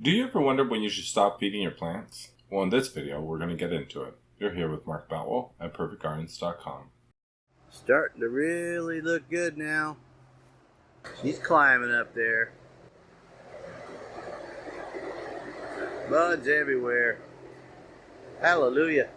Do you ever wonder when you should stop feeding your plants? Well, in this video, we're going to get into it. You're here with Mark Boutwell at PerfectGardens.com. Starting to really look good now. She's climbing up there. Buds everywhere. Hallelujah.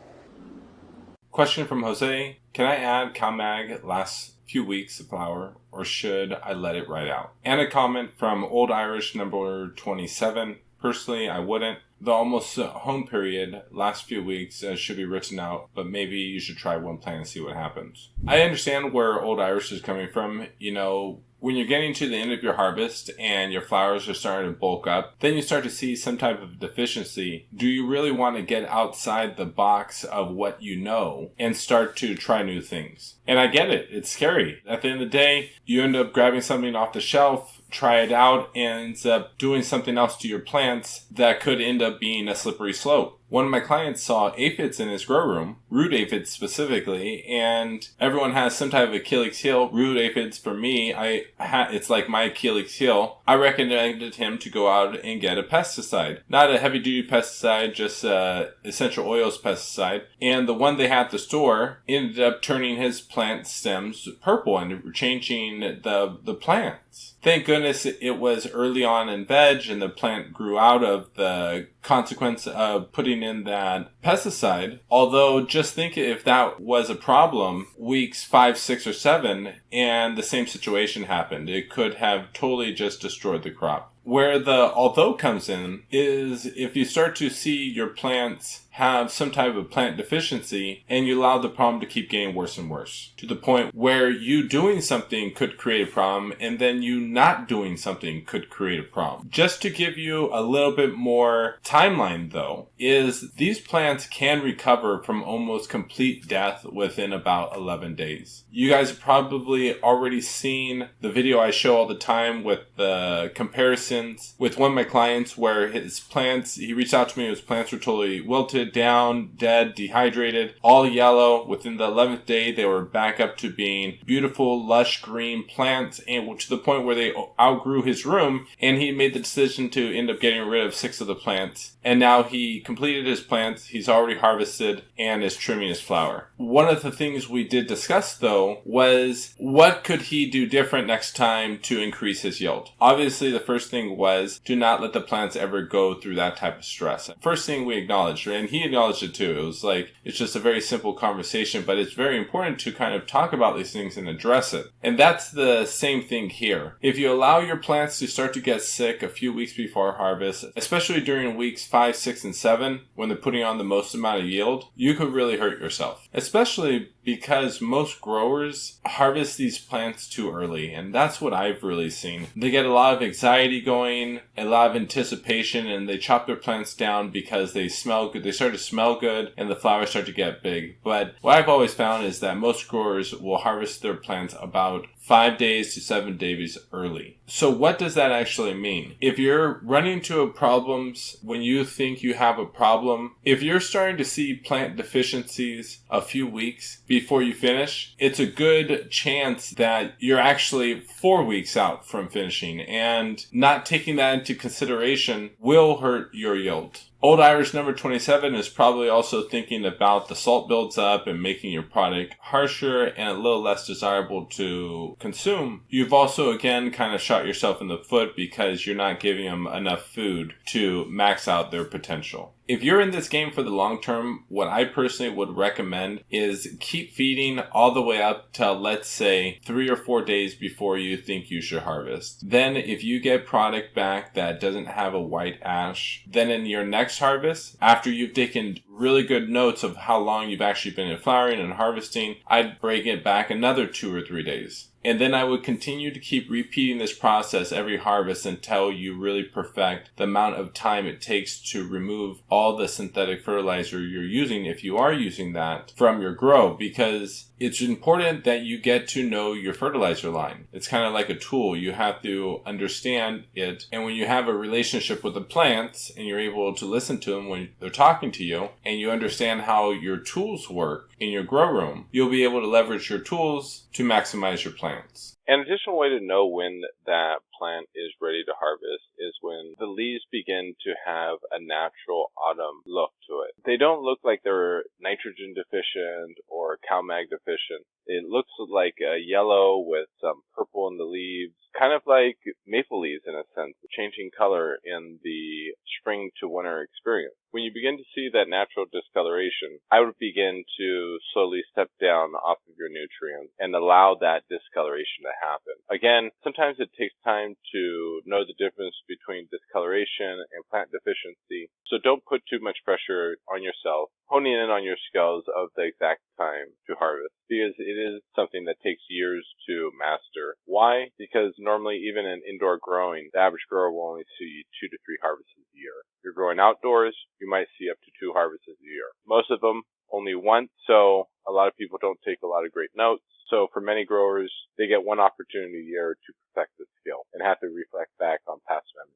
Question from Jose. Can I add CalMag last few weeks of flower, or should I let it ride out? And a comment from Old Irish number 27. Personally, I wouldn't. The almost home period, last few weeks, should be written out, but maybe you should try one plant and see what happens. I understand where Old Irish is coming from. You know, when you're getting to the end of your harvest and your flowers are starting to bulk up, then you start to see some type of deficiency. Do you really want to get outside the box of what you know and start to try new things? And I get it. It's scary. At the end of the day, you end up grabbing something off the shelf, try it out, and ends up doing something else to your plants that could end up being a slippery slope. One of my clients saw aphids in his grow room, root aphids specifically, and everyone has some type of Achilles heel. Root aphids, for me, it's like my Achilles heel. I recommended him to go out and get a pesticide. Not a heavy-duty pesticide, just essential oils pesticide. And the one they had at the store ended up turning his plant stems purple and changing the plants. Thank goodness it was early on in veg and the plant grew out of the consequence of putting in that pesticide. Although, just think if that was a problem weeks 5, 6, or 7 and the same situation happened, it could have totally just destroyed the crop. Where the although comes in is if you start to see your plants have some type of plant deficiency and you allow the problem to keep getting worse and worse to the point where you doing something could create a problem and then you not doing something could create a problem. Just to give you a little bit more timeline though, is these plants can recover from almost complete death within about 11 days. You guys have probably already seen the video I show all the time with the comparisons with one of my clients where his plants, he reached out to me, his plants were totally wilted, down, dead, dehydrated, all yellow. Within the 11th day, they were back up to being beautiful, lush green plants, and to the point where they outgrew his room, and he made the decision to end up getting rid of 6 of the plants. And now he completed his plants, he's already harvested, and is trimming his flower. One of the things we did discuss, though, was what could he do different next time to increase his yield? Obviously, the first thing was do not let the plants ever go through that type of stress. First thing we acknowledged, and he acknowledged it too. It was like, it's just a very simple conversation, but it's very important to kind of talk about these things and address it. And that's the same thing here. If you allow your plants to start to get sick a few weeks before harvest, especially during weeks 5, 6, and 7, when they're putting on the most amount of yield, you could really hurt yourself. Especially because most growers harvest these plants too early, and that's what I've really seen. They get a lot of anxiety going, a lot of anticipation, and they chop their plants down because they smell good. They start to smell good, and the flowers start to get big. But what I've always found is that most growers will harvest their plants about 5 days to 7 days early. So what does that actually mean? If you're running into problems when you think you have a problem, if you're starting to see plant deficiencies a few weeks before you finish, it's a good chance that you're actually 4 weeks out from finishing, and not taking that into consideration will hurt your yield. Old Irish number 27 is probably also thinking about the salt builds up and making your product harsher and a little less desirable to consume. You've also, again, kind of shot yourself in the foot because you're not giving them enough food to max out their potential. If you're in this game for the long term, what I personally would recommend is keep feeding all the way up till, let's say, 3 or 4 days before you think you should harvest. Then if you get product back that doesn't have a white ash, then in your next harvest, after you've taken really good notes of how long you've actually been in flowering and harvesting, I'd break it back another 2 or 3 days. And then I would continue to keep repeating this process every harvest until you really perfect the amount of time it takes to remove all the synthetic fertilizer you're using, if you are using that, from your grow. Because it's important that you get to know your fertilizer line. It's kind of like a tool. You have to understand it. And when you have a relationship with the plants and you're able to listen to them when they're talking to you, and you understand how your tools work in your grow room, you'll be able to leverage your tools to maximize your plants. An additional way to know when that plant is ready to harvest is when the leaves begin to have a natural autumn look to it. They don't look like they're nitrogen deficient or CalMag deficient. It looks like a yellow with some purple in the leaves, kind of like maple leaves in a sense, changing color in the spring to winter experience. When you begin to see that natural discoloration, I would begin to slowly step down off of your nutrients and allow that discoloration to happen. Again, sometimes it takes time to know the difference between discoloration and plant deficiency, so don't put too much pressure on yourself, honing in on your skills of the exact time to harvest, because it is something that takes years to master. Why? Because normally, even in indoor growing, the average grower will only see 2 to 3 harvests a year. If you're growing outdoors, you might see up to 2 harvests a year. Most of them only once, so a lot of people don't take a lot of great notes. So for many growers, they get one opportunity a year to perfect the skill and have to reflect back on past memories.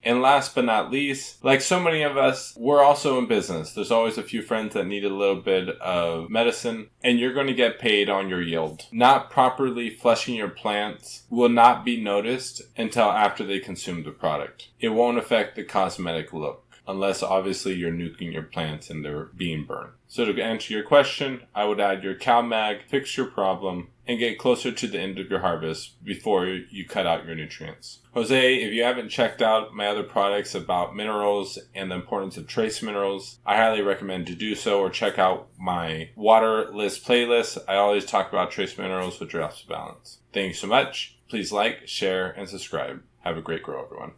And last but not least, like so many of us, we're also in business. There's always a few friends that need a little bit of medicine, and you're going to get paid on your yield. Not properly flushing your plants will not be noticed until after they consume the product. It won't affect the cosmetic look, unless obviously you're nuking your plants and they're being burned. So to answer your question, I would add your CalMag, fix your problem, and get closer to the end of your harvest before you cut out your nutrients. Jose, if you haven't checked out my other products about minerals and the importance of trace minerals, I highly recommend to do so, or check out my water list playlist. I always talk about trace minerals with Drops of Balance. Thank you so much. Please like, share, and subscribe. Have a great grow, everyone.